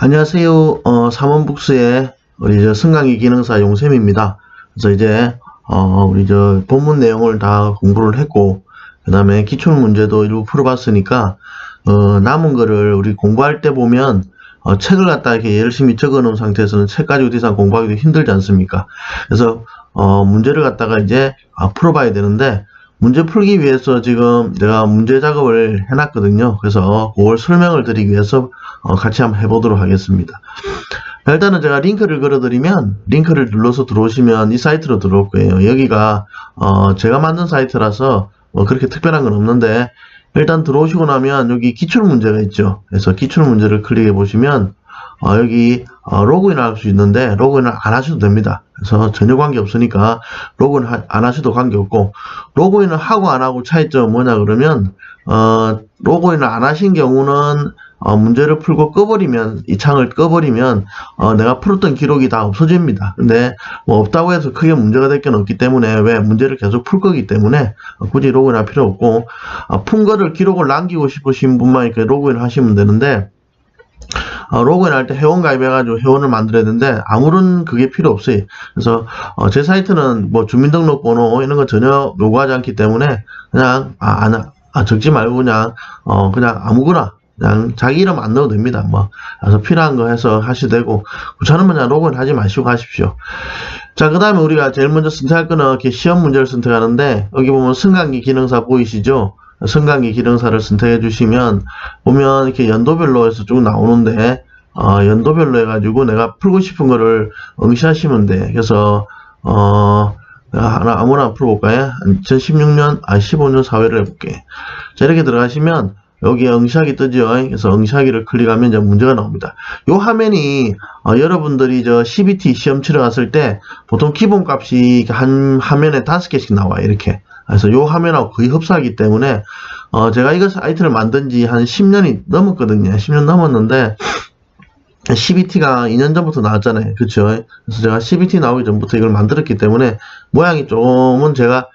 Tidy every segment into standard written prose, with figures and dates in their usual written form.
안녕하세요. 삼원북스의 우리 승강기 기능사 용쌤입니다. 그래서 이제 우리 본문 내용을 다 공부를 했고, 그 다음에 기출 문제도 일부 풀어봤으니까 남은 거를 우리 공부할 때 보면 책을 갖다 이렇게 열심히 적어 놓은 상태에서는 책 가지고 더 이상 공부하기도 힘들지 않습니까? 그래서 문제를 갖다가 이제 풀어봐야 되는데, 문제 풀기 위해서 지금 내가 문제 작업을 해놨거든요. 그래서 그걸 설명을 드리기 위해서 같이 한번 해보도록 하겠습니다. 일단은 제가 링크를 걸어드리면, 링크를 눌러서 들어오시면 이 사이트로 들어올 거예요. 여기가 제가 만든 사이트라서 그렇게 특별한 건 없는데, 일단 들어오시고 나면 여기 기출 문제가 있죠. 그래서 기출 문제를 클릭해 보시면 여기 로그인을 할 수 있는데 로그인을 안 하셔도 됩니다. 그래서 전혀 관계 없으니까 로그인 안 하셔도 관계 없고, 로그인을 하고 안 하고 차이점은 뭐냐 그러면 로그인을 안 하신 경우는 문제를 풀고 꺼버리면, 이 창을 꺼버리면 내가 풀었던 기록이 다 없어집니다. 근데 뭐 없다고 해서 크게 문제가 될 건 없기 때문에, 왜 문제를 계속 풀 거기 때문에 굳이 로그인 할 필요 없고, 푼 거를 기록을 남기고 싶으신 분만 이렇게 로그인 하시면 되는데, 로그인 할 때 회원 가입해가지고 회원을 만들어야 되는데 아무런 그게 필요 없어요. 그래서 제 사이트는 뭐 주민등록번호 이런 거 전혀 요구하지 않기 때문에 그냥 적지 말고 그냥 아무거나 그냥 자기 이름 안 넣어도 됩니다. 그래서 필요한 거 해서 하셔도 되고, 저는 그냥 로그인 하지 마시고 하십시오. 자, 그 다음에 우리가 제일 먼저 선택할 거는 이렇게 시험 문제를 선택하는데, 여기 보면 승강기 기능사 보이시죠? 승강기 기능사를 선택해 주시면 보면 이렇게 연도별로 해서 쭉 나오는데, 연도별로 해가지고 내가 풀고 싶은 거를 응시하시면 돼. 그래서 아무나 풀어볼까요? 2016년 15년 4회를 해볼게. 자, 이렇게 들어가시면 여기 응시하기 뜨죠. 그래서 응시하기를 클릭하면 이제 문제가 나옵니다. 요 화면이 여러분들이 CBT 시험 치러 갔을 때 보통 기본값이 한 화면에 5개씩 나와요. 이렇게. 그래서 요 화면하고 거의 흡사하기 때문에 제가 이거 사이트를 만든 지 한 10년이 넘었거든요. 10년 넘었는데 CBT가 2년 전부터 나왔잖아요. 그쵸? 그래서 제가 CBT 나오기 전부터 이걸 만들었기 때문에 모양이 조금은 제가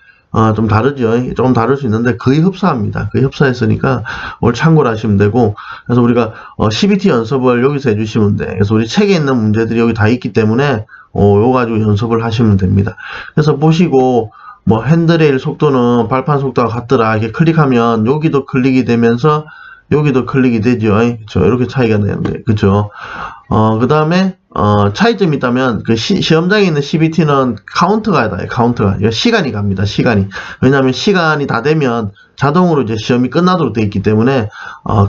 좀 다르죠. 조금 다를 수 있는데 거의 흡사합니다. 거의 흡사했으니까 오늘 참고를 하시면 되고, 그래서 우리가 CBT 연습을 여기서 해주시면 돼. 그래서 우리 책에 있는 문제들이 여기 다 있기 때문에 요거 가지고 연습을 하시면 됩니다. 그래서 보시고 뭐 핸드레일 속도는 발판 속도가 같더라 이렇게 클릭하면 여기도 클릭이 되면서 여기도 클릭이 되죠. 그쵸? 이렇게 차이가 나는데, 그쵸? 그 다음에 차이점이 있다면 그 시험장에 있는 CBT는 카운트가 다 카운트가 시간이 갑니다. 시간이. 왜냐하면 시간이 다 되면 자동으로 이제 시험이 끝나도록 되어 있기 때문에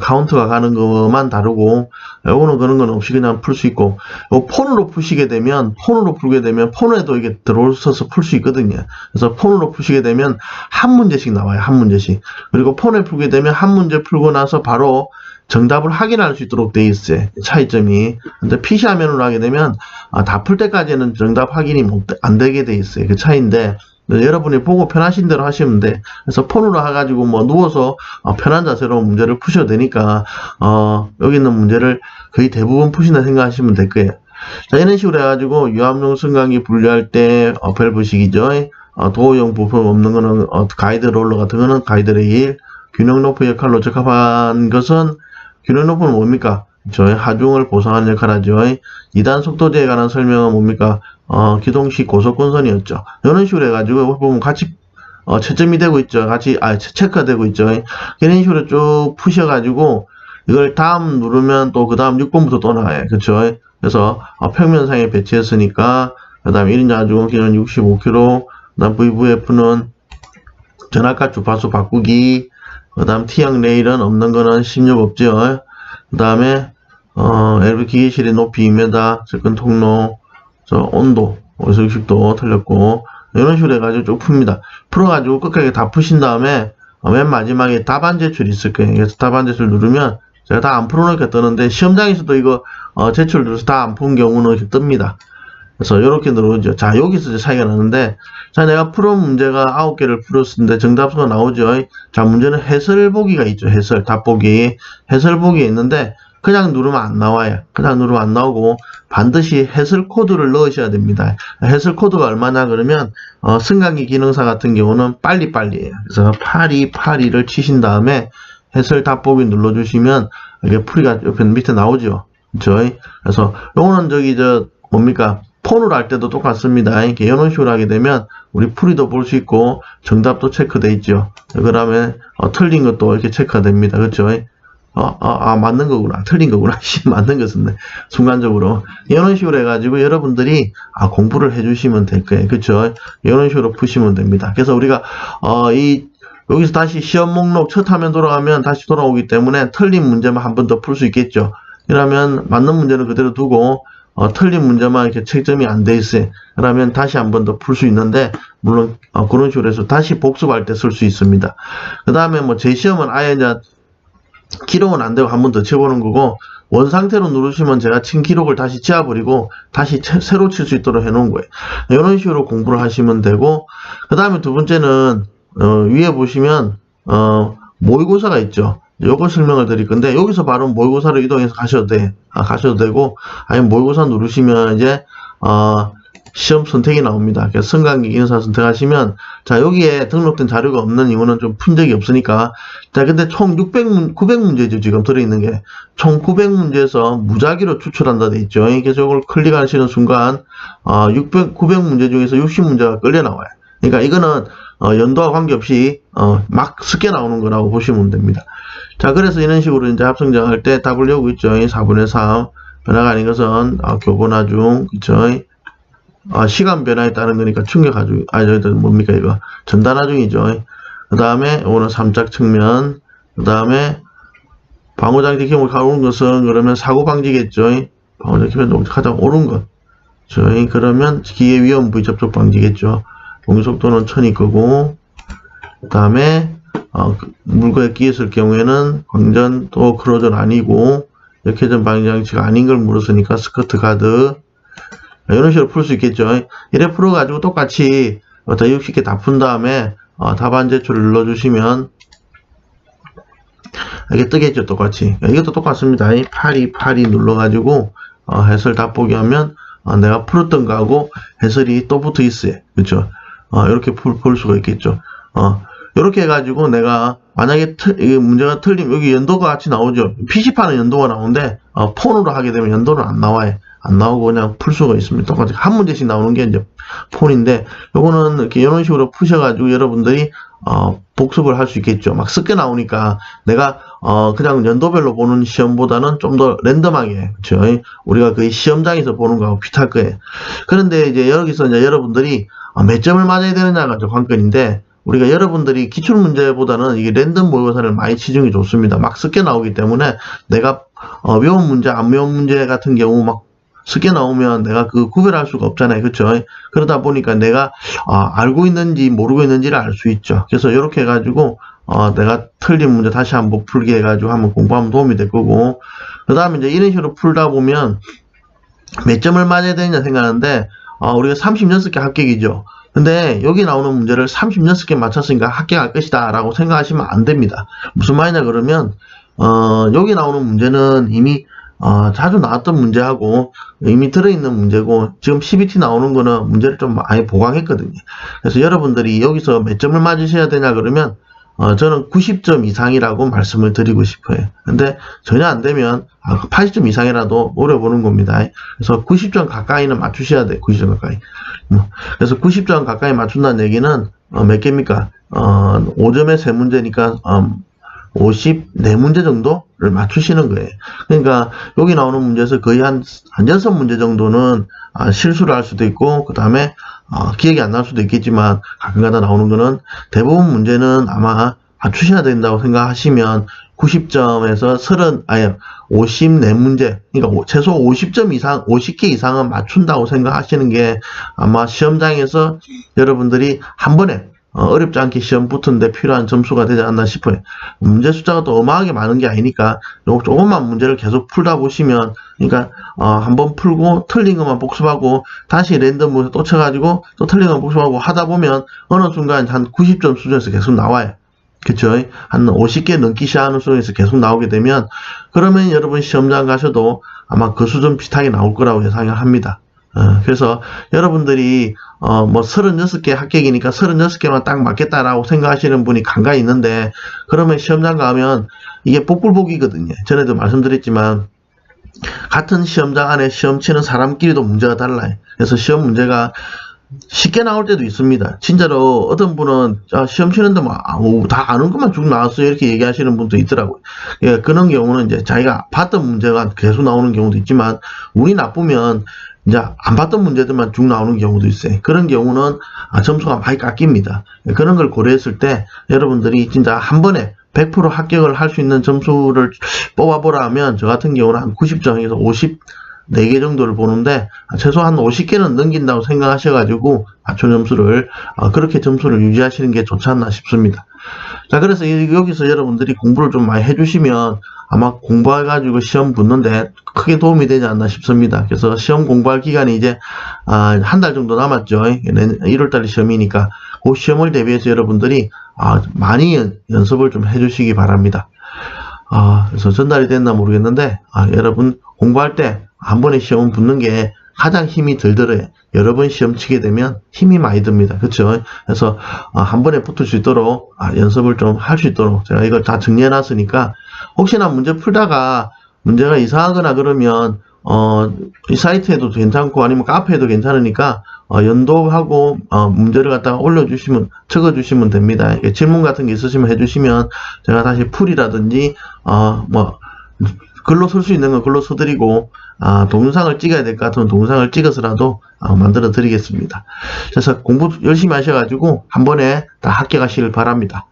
카운트가 가는 것만 다르고, 요거는 그런 건 없이 그냥 풀 수 있고, 폰으로 풀게 되면 폰에도 이게 들어서서 풀 수 있거든요. 그래서 폰으로 푸시게 되면 한 문제씩 나와요. 한 문제씩. 그리고 폰에 풀게 되면 한 문제 풀고 나서 바로 정답을 확인할 수 있도록 되어 있어요. 차이점이. 근데 PC 화면으로 하게 되면 다 풀 때까지는 정답 확인이 안 되게 되어 있어요. 그 차이인데, 여러분이 보고 편하신 대로 하시면 돼. 그래서 폰으로 해가지고 뭐 누워서 편한 자세로 문제를 푸셔도 되니까 여기 있는 문제를 거의 대부분 푸신다 생각하시면 될 거예요. 자, 이런 식으로 해가지고 유압용 승강기 분류할 때 밸브식이죠. 도어용 부품 없는 거는 가이드 롤러 같은 거는 가이드 레일, 균형 로프 역할로 적합한 것은, 균형 로프는 뭡니까? 저희 하중을 보상하는 역할을 하죠. 2단 속도제에 관한 설명은 뭡니까? 기동식 고속권선이었죠. 이런 식으로 해가지고 보면 같이 채점이 되고 있죠. 같이 체크가 되고 있죠. 이런 식으로 쭉 푸셔가지고 이걸 다음 누르면 또 그 다음 6번부터 또 나와요. 그렇죠? 그래서 평면상에 배치했으니까 그 다음 1인자 하중 기는 65km, 그 다음 VVF는 전압과 주파수 바꾸기, 그 다음 T형 레일은 없는 거는 16 없죠. 그 다음에 LV 기계실의 높이 2m, 접근 통로, 온도, 60도 틀렸고, 이런 식으로 해가지고 쭉 풉니다. 풀어가지고 끝까지 다 푸신 다음에 맨 마지막에 답안 제출이 있을 거예요. 그래서 답안 제출 누르면 제가 다 안 풀어놓으니까 뜨는데, 시험장에서도 이거 제출 눌러서 다 안 푼 경우는 이렇게 뜹니다. 그래서 이렇게 누르죠. 자, 여기서 이제 차이가 나는데, 자, 내가 풀은 문제가 9개를 풀었는데 정답수가 나오죠. 자, 문제는 해설보기가 있죠. 답보기. 해설보기에 있는데, 그냥 누르면 안 나와요. 그냥 누르면 안 나오고 반드시 해설 코드를 넣으셔야 됩니다. 해설 코드가 얼마나 그러면 승강기 기능사 같은 경우는 빨리빨리예요. 그래서 8282를 치신 다음에 해설 답보기 눌러주시면 이게 풀이가 옆에 밑에 나오죠. 그쵸? 그래서 요거는 뭡니까? 폰으로 할 때도 똑같습니다. 이렇게 이런 식으로 하게 되면 우리 풀이도 볼 수 있고 정답도 체크돼 있죠. 그다음에 틀린 것도 이렇게 체크가 됩니다. 그렇죠? 맞는 거구나. 틀린 거구나. 맞는 것은 순간적으로 이런 식으로 해가지고 여러분들이 공부를 해주시면 될 거예요. 그렇죠? 이런 식으로 푸시면 됩니다. 그래서 우리가 여기서 다시 시험 목록 첫 화면 돌아가면 다시 돌아오기 때문에 틀린 문제만 한 번 더 풀 수 있겠죠. 그러면 맞는 문제는 그대로 두고 틀린 문제만 이렇게 채점이 안 돼 있어요. 그러면 다시 한 번 더 풀 수 있는데, 물론, 그런 식으로 해서 다시 복습할 때 쓸 수 있습니다. 그 다음에 제 시험은 아예 이제 기록은 안 되고 한 번 더 쳐보는 거고, 원 상태로 누르시면 제가 친 기록을 다시 지워버리고, 다시 새로 칠 수 있도록 해놓은 거예요. 이런 식으로 공부를 하시면 되고, 그 다음에 두 번째는, 위에 보시면, 모의고사가 있죠. 요거 설명을 드릴 건데, 여기서 바로 모의고사로 이동해서 가셔도 되고, 아니면 모의고사 누르시면 이제, 시험 선택이 나옵니다. 그래서 성관계 인사 선택하시면, 자, 여기에 등록된 자료가 없는 이유는 좀 푼 적이 없으니까, 자, 근데 총 900문제죠, 지금 들어있는 게. 총 900문제에서 무작위로 추출한다 돼 있죠. 그래서 이걸 클릭하시는 순간, 900문제 중에서 60문제가 끌려 나와요. 그러니까 이거는, 연도와 관계없이, 막 쉽게 나오는 거라고 보시면 됩니다. 자, 그래서 이런 식으로 이제 합성정할 때 답을 여기 있죠. 4분의 3. 변화가 아닌 것은, 교본화 중, 그쵸? 시간 변화에 따른 거니까 충격화 중, 뭡니까, 이거? 전단화 중이죠. 그 다음에, 오늘 3짝 측면. 그 다음에, 방호장치 기록을 가오른 것은, 그러면 사고방지겠죠. 방호장치 기록을 가장 옳은 것. 그러면, 기계 위험 부위 접촉 방지겠죠. 공속도는 1000일 거고, 그 다음에, 물건에 끼었을 경우에는 광전 또 크로전 아니고 역회전 방지장치가 아닌 걸 물었으니까 스커트 가드. 이런 식으로 풀 수 있겠죠. 이래 풀어가지고 똑같이 대입 쉽게 다 푼 다음에 답안 제출을 눌러주시면 이게 뜨겠죠. 똑같이. 이것도 똑같습니다. 8282 눌러가지고 해설 답보기 하면 내가 풀었던 거하고 해설이 또 붙어 있어요. 그렇죠. 이렇게 볼 수가 있겠죠. 이렇게 해가지고 내가 만약에 문제가 틀리면 여기 연도가 같이 나오죠. PC판은 연도가 나오는데 폰으로 하게 되면 연도는 안 나와요. 안 나오고 그냥 풀 수가 있습니다. 똑같이 한 문제씩 나오는 게 이제 폰인데 요거는 이렇게 이런 식으로 푸셔가지고 여러분들이 복습을 할 수 있겠죠. 막 섞여 나오니까 내가 그냥 연도별로 보는 시험보다는 좀 더 랜덤하게, 그렇죠? 우리가 거의 시험장에서 보는 거하고 비슷할 거예요. 그런데 이제 여기서 이제 여러분들이 몇 점을 맞아야 되느냐가 관건인데, 우리가 여러분들이 기출문제보다는 이게 랜덤 모의고사를 많이 치중이 좋습니다. 막 섞여 나오기 때문에 내가 외운 문제, 안 외운 문제 같은 경우 막 섞여 나오면 내가 그 구별할 수가 없잖아요. 그렇죠? 그러다 보니까 내가 알고 있는지 모르고 있는지를 알 수 있죠. 그래서 이렇게 해가지고 내가 틀린 문제 다시 한번 풀게 해가지고 한번 공부하면 도움이 될 거고, 그 다음에 이제 이런 식으로 풀다 보면 몇 점을 맞아야 되느냐 생각하는데, 우리가 36개 합격이죠. 근데 여기 나오는 문제를 36개 맞췄으니까 합격할 것이다 라고 생각하시면 안 됩니다. 무슨 말이냐 그러면 여기 나오는 문제는 이미 자주 나왔던 문제하고 이미 들어있는 문제고, 지금 CBT 나오는 거는 문제를 좀 많이 보강했거든요. 그래서 여러분들이 여기서 몇 점을 맞으셔야 되냐 그러면 저는 90점 이상이라고 말씀을 드리고 싶어요. 근데 전혀 안 되면 80점 이상이라도 노려보는 겁니다. 그래서 90점 가까이는 맞추셔야 돼요. 90점 가까이. 그래서 90점 가까이 맞춘다는 얘기는 몇 개입니까? 5점에 3문제니까 54문제 정도를 맞추시는 거예요. 그러니까 여기 나오는 문제에서 거의 한 6문제 정도는 실수를 할 수도 있고, 그 다음에 기억이 안 날 수도 있겠지만 가끔가다 나오는 거는 대부분 문제는 아마 맞추셔야 된다고 생각하시면 90점에서 54문제, 그러니까 최소 50점 이상, 50개 이상은 맞춘다고 생각하시는 게 아마 시험장에서 여러분들이 한 번에 어렵지 않게 시험 붙는데 필요한 점수가 되지 않나 싶어요. 문제 숫자가 또 어마하게 많은 게 아니니까 조금만 문제를 계속 풀다 보시면, 그러니까 한번 풀고 틀린 것만 복습하고 다시 랜덤으로 또 쳐가지고 또 틀린 것만 복습하고 하다 보면 어느 순간 한 90점 수준에서 계속 나와요. 그쵸? 한 50개 넘기 시작하는 수준에서 계속 나오게 되면, 그러면 여러분 시험장 가셔도 아마 그 수준 비슷하게 나올 거라고 예상을 합니다. 그래서 여러분들이 뭐 36개 합격이니까 36개만 딱 맞겠다라고 생각하시는 분이 간간히 있는데, 그러면 시험장 가면 이게 복불복이거든요. 전에도 말씀드렸지만 같은 시험장 안에 시험 치는 사람끼리도 문제가 달라요. 그래서 시험 문제가 쉽게 나올 때도 있습니다. 진짜로 어떤 분은 시험 치는데 다 아는 것만 쭉 나왔어요 이렇게 얘기하시는 분도 있더라고요. 예, 그런 경우는 이제 자기가 봤던 문제가 계속 나오는 경우도 있지만 운이 나쁘면 이제 안 봤던 문제들만 쭉 나오는 경우도 있어요. 그런 경우는 점수가 많이 깎입니다. 그런 걸 고려했을 때 여러분들이 진짜 한 번에 100% 합격을 할 수 있는 점수를 뽑아보라 하면 저 같은 경우는 한 90점에서 54개 정도를 보는데 최소한 50개는 넘긴다고 생각하셔가지고 맞춤 점수를 그렇게 점수를 유지하시는 게 좋지 않나 싶습니다. 자, 그래서 여기서 여러분들이 공부를 좀 많이 해주시면 아마 공부해가지고 시험 붙는데 크게 도움이 되지 않나 싶습니다. 그래서 시험 공부할 기간이 이제 한 달 정도 남았죠. 1월달 시험이니까 그 시험을 대비해서 여러분들이 많이 연습을 좀 해주시기 바랍니다. 그래서 전달이 됐나 모르겠는데 여러분 공부할 때 한 번에 시험 붙는 게 가장 힘이 덜 들어요. 여러 번 시험 치게 되면 힘이 많이 듭니다. 그렇죠? 그래서 한 번에 붙을 수 있도록 연습을 좀 할 수 있도록 제가 이걸 다 정리해 놨으니까 혹시나 문제 풀다가 문제가 이상하거나 그러면 이 사이트에도 괜찮고 아니면 카페에도 괜찮으니까 연도하고 문제를 갖다가 올려주시면 적어주시면 됩니다. 질문 같은 게 있으시면 해주시면 제가 다시 풀이라든지 글로 쓸 수 있는 건 글로 써드리고 동영상을 찍어야 될 것 같으면 동영상을 찍어서라도 만들어 드리겠습니다. 그래서 공부 열심히 하셔가지고 한 번에 다 합격하시길 바랍니다.